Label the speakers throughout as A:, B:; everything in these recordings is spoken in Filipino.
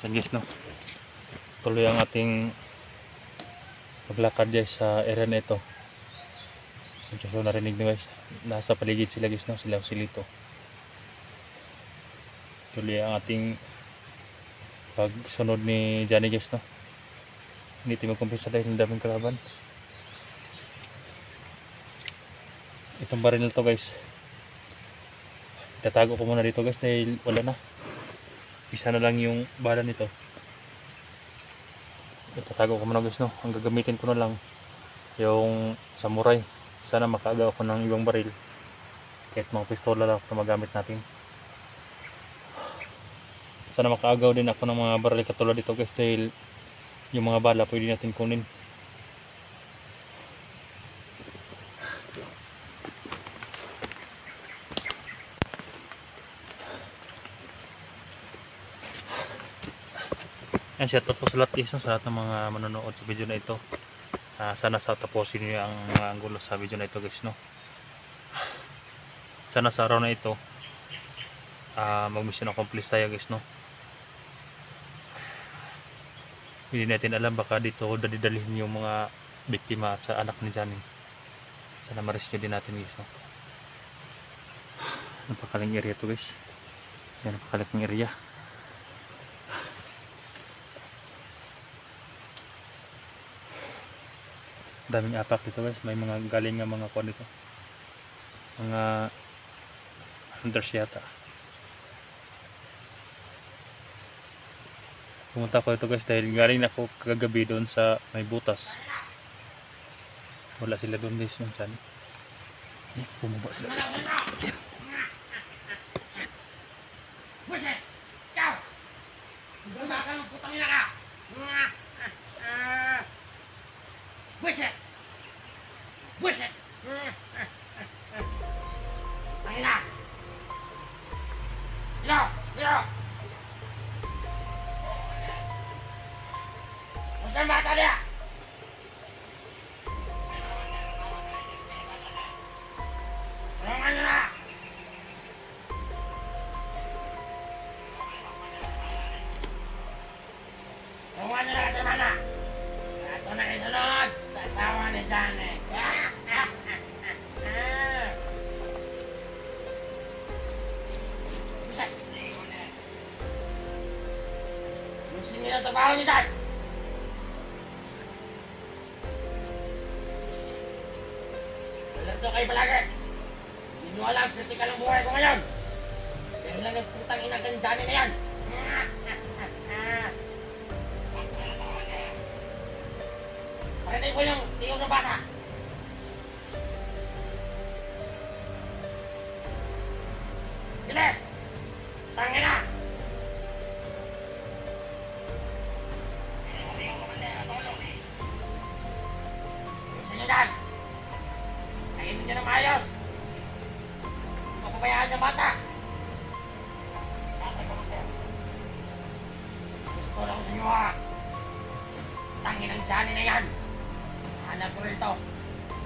A: Yan guys, no? Tuloy ang ating maglakad guys sa area na ito. So narinig nyo guys, nasa paligid sila guys, no? Silang silito. Tuloy ang ating pagsunod ni Johnny guys, no? Hindi tayo magkumpisa dahil ang daming kalaban. Itong baril na to guys, itatago ko muna dito guys dahil wala na. Isa na lang yung bala nito. Itatago ko muna guys, no? Ang gagamitin ko na lang yung samurai. Sana makaagaw ako ng ibang baril. Kahit mga pistola lang na magamit natin. Sana makaagaw din ako ng mga baril katulad dito guys dahil yung mga bala pwede natin kunin. Yan, shout out po sa lahat guys, no? Sa lahat ng mga manonood sa video na ito. Sana sa tapusin niyo ang mga anggulo sa video na ito guys, no? Sana sa araw na ito mag-mission accomplish tayo guys, no? Hindi natin alam, baka dito dadidalhin yung mga biktima at sa anak ni Johnny. Sana ma-rescue din natin guys, no? Napakaling area to guys. Yan, napakalaking area. Daming apak dito guys, may mga galing nga mga kuwan dito, mga hunters yata. Pumunta ko ito guys dahil galing ako kagabi doon sa may butas. Wala sila doon guys, yung Johnny. Bumaba sila guys.
B: Buset! Ikaw! Bumaba ka ng putang ina ka! Buset! Buset! Tangina! Ilo! Ilo! Saan bata niya? Tulungan nyo na! Tulungan nyo na ka mana! Ito na isunod sa asawa ni Johnny. Buset! Gusto nyo na trabaho nyo dyan! Alerto kayo palagi! Hindi nyo alam, kritikal ang buhay ko ngayon! Dahil lang yung putang ina kang Johnny na yan! Parinig ko yung tingog ng bata! Giles! Tangin na! Gusto nyo dyan! Kainin nyo na maayos! Huwag pabayaan yung bata! Gusto lang sa inyo ha! Tangin ang Johnny na yan! Hanap ko rito!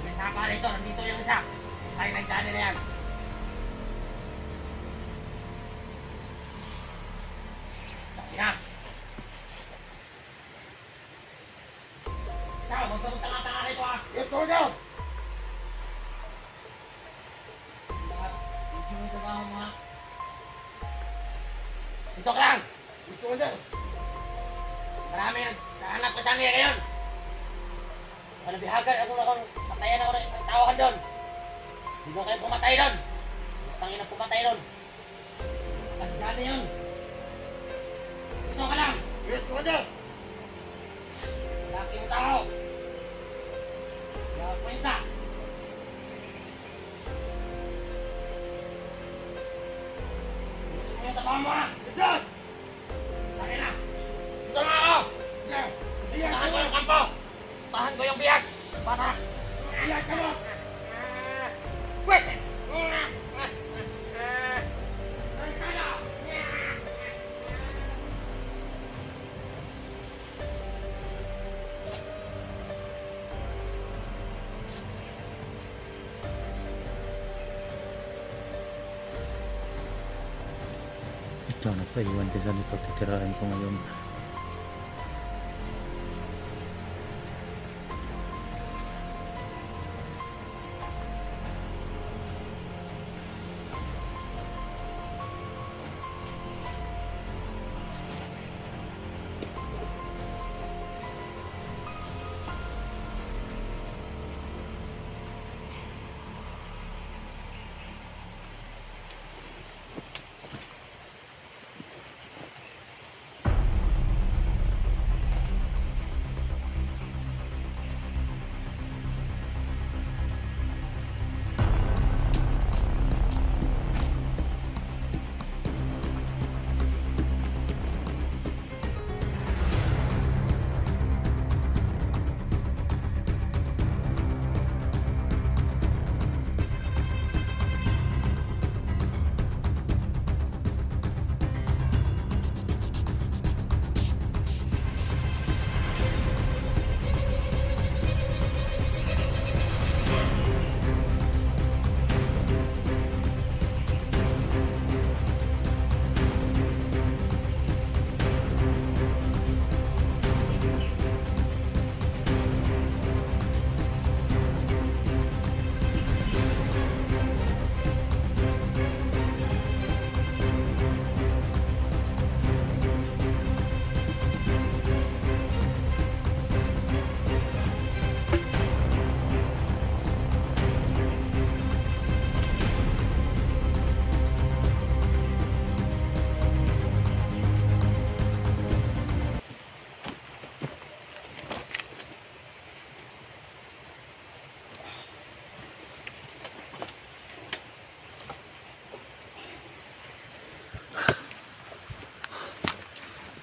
B: May sapa rito! Nandito yung isa! Tangin ang Johnny na yan! Tangin na! Ikaw! Huwag ka magtanga-tanga rito ha! Yes, go down! Dito ka lang! Gusto ko dyan! Marami nagkahanap ka Johnny ngayon! Panabihagan ako na kung patayan ako ng isang tawahan doon! Hindi mo kayo pumatay doon! Tangin na pumatay doon! At Johnny yun! Dito ka lang! Yes, ko dyan! Laki yung tao! Kaya kwenta! Gusto mo yung tabahan mo ha! Jesus! Laki na! Dito nga ako! Tahan ko yung kampo! Tahan ko yung biyak! Bata! Biyak ka mo! Pwede!
A: Ito na pa, iwan ko sa dito, titirahin ko ngayon.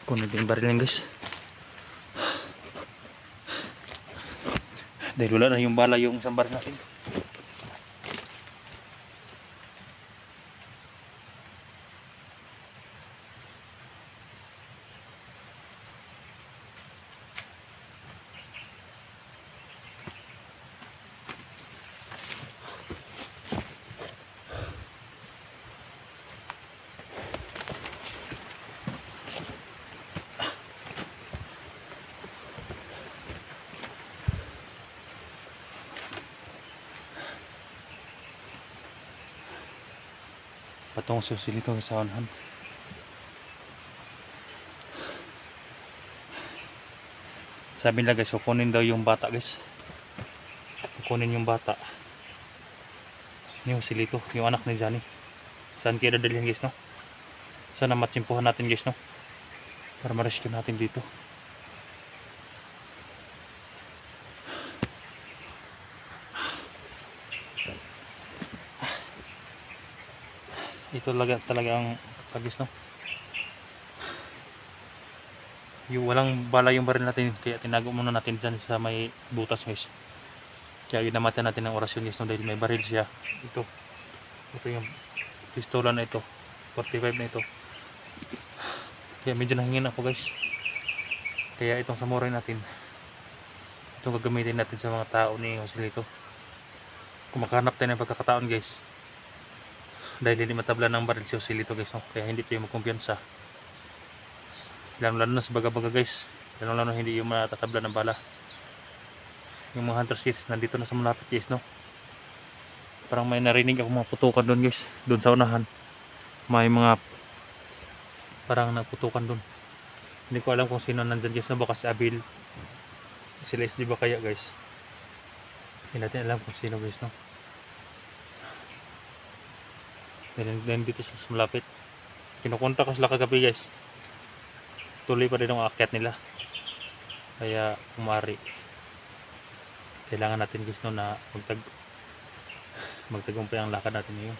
A: Kunin din baril yan guys. Dahil wala na yung bala yung isang baril natin. Patong susil ito sa unahan. Sabi nila guys, kukunin daw yung bata guys. Kukunin yung bata. Yung silito, yung anak ni Johnny. Saan kaya dadalhin guys, no? Sana matsimpuhan natin guys, no? Para ma-rescue natin dito. Ito talaga ang pagis, no? Yung walang bala yung baril natin, kaya tinago muna natin dyan sa may butas guys. Kaya ginamatan natin ng orasyon guys, no? Dahil may baril siya. Ito yung pistola na ito, 45 na ito. Kaya medyo nahingin ako guys. Kaya itong samurai natin, itong gagamitin natin sa mga tao ni Joselito. Kung makahanap tayo ng pagkakataon guys, dahil hindi matabla ng baril si Joselito guys, no? Kaya hindi tayo magkumpiyansa. Lalo na sa baga-baga guys. Lalo hindi yung matatabla ng bala. Yung mga hunter series nandito na sa malapit guys, no? Parang may narinig ako mga putukan doon guys. Doon sa unahan. May mga parang naputukan doon. Hindi ko alam kung sino nandyan guys, no? Baka si Abil, si Leslie ba kaya guys. Hindi natin alam kung sino guys, no? Then dito sa malapit. Kinukontak ko sila kagabi guys. Tuloy pa rin ang aakyat nila. Kaya umari. Kailangan natin guys, no, na magtagumpay ang lakad natin ngayon.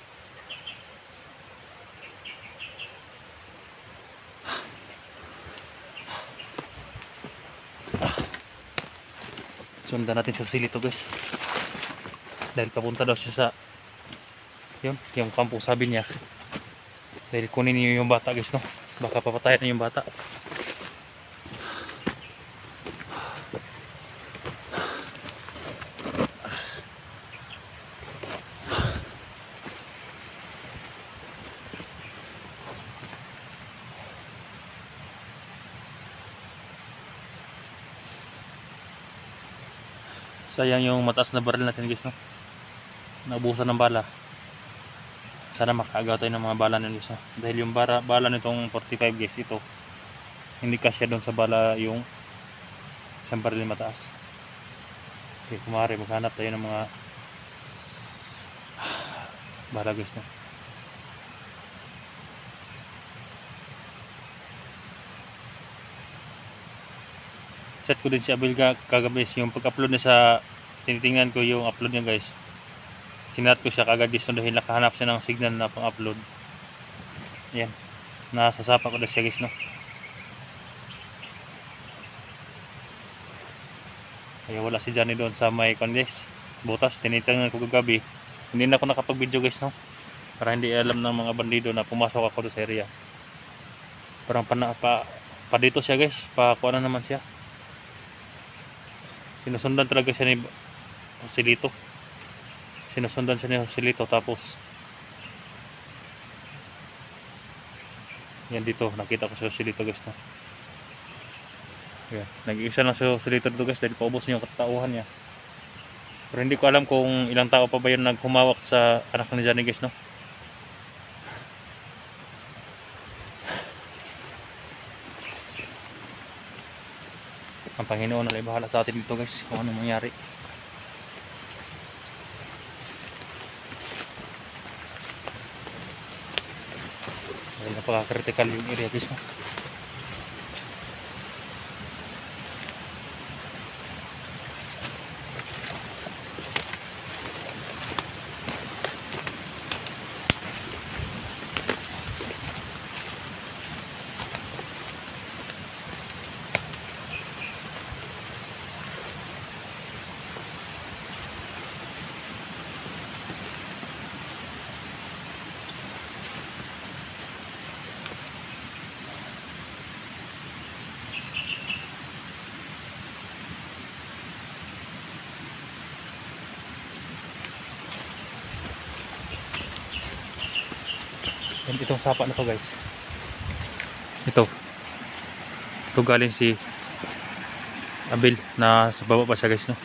A: Sundan natin sa Joselito guys. Dahil papunta daw siya sa yung kampo, sabi niya. Dahil kunin niyo yung bata guys, no? Baka papatayan na yung bata. Sayang yung mataas na baril natin guys, no? Naubusan ng bala. Sana makaagaw tayo ng mga bala nun guys, no? Dahil yung bala nitong 45 guys, ito hindi kasya doon sa bala yung isang baril mataas. Okay, kumari maghanap tayo ng mga bala guys, no? Chat ko din si Abel kagabi yung pag-upload niya sa, tinitingnan ko yung upload niya guys. Sinat ko siya kagad guys, no? Dahil nakahanap siya ng signal na pang-upload. Yan, nasasapa ko na siya guys, no? Kaya wala si Johnny doon sa may guys, butas. Tinitingnan ko kagabi, hindi na ako nakapag-video guys, no? Para hindi alam ng mga bandido na pumasok ako doon sa area. Parang pa dito siya guys, pakuha na naman siya. Sinusundan talaga siya ni Joselito. Sinusundan siya ni Joselito, tapos yan dito, nakita ko si Joselito guys, no? Yan, nag-iisa lang si Joselito dito guys, dahil paubos niya yung katauhan niya. Pero hindi ko alam kung ilang tao pa ba yun naghumawak sa anak ni Johnny guys, no? Ang Panginoon na bahala sa atin dito guys, kung ano mangyari. Dahil napaka-critical yung area guys, no? Yan, itong sapa na to guys. Ito galing si Abil na sa baba pa siya guys, no.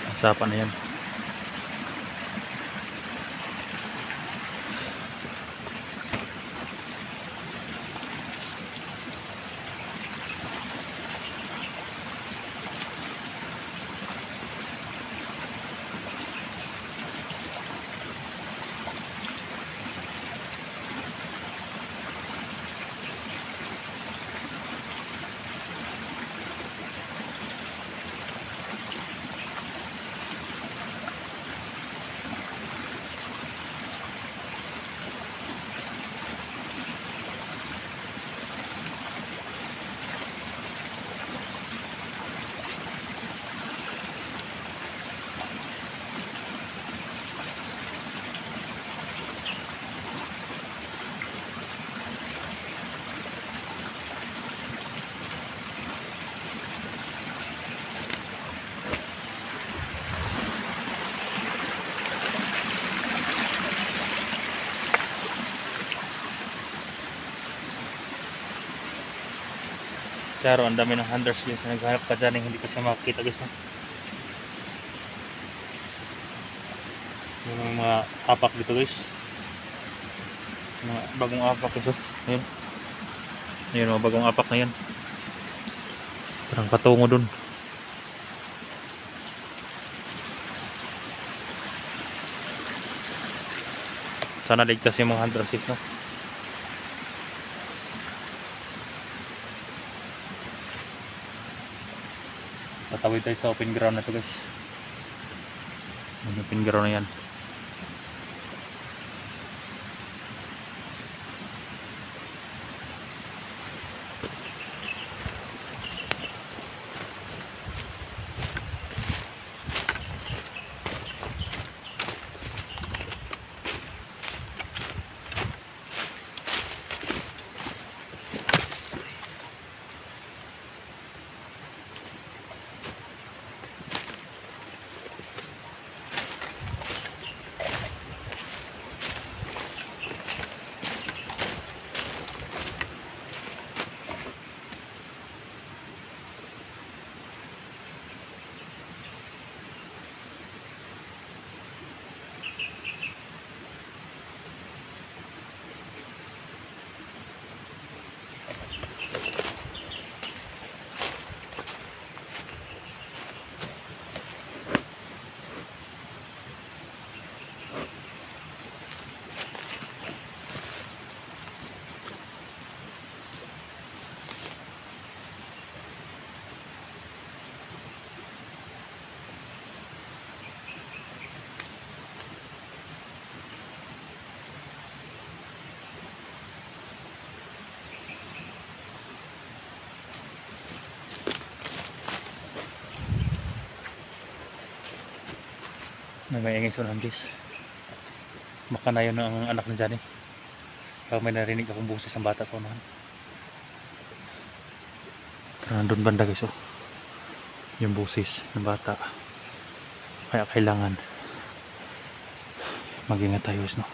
A: Ang sapa na yan. Klaro, ang dami ng hunters guys na naghahanap ka dyan, hindi ko siya makikita guys, no? Yung mga apak dito guys, mga bagong apak guys, oh. Ayun mga bagong apak na yan, parang patungo dun. Sana ligtas yung mga hunters guys, no? Tatawid tayo sa open ground na to guys. Yung open ground na yan. Nangayangay sa guys. Makanayon na ang anak na dyan eh. Pag may narinig akong boses ng bata sa unahan. Pero nandun banda guys, oh. Yung boses ng bata. Kaya kailangan mag-ingat tayo guys, no.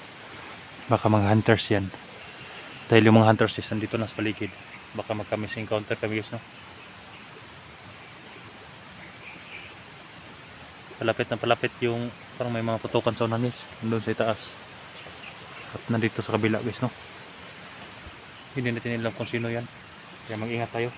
A: Baka mga hunters yan. Dahil yung mga hunters guys nandito na sa paligid. Baka magka-miss encounter kami guys, no. Palapit na palapit yung parang may mga putukan sa unahan guys, doon sa itaas at nandito sa kabila guys, no. Hindi natin alam kung sino yan, kaya mag-ingat tayo.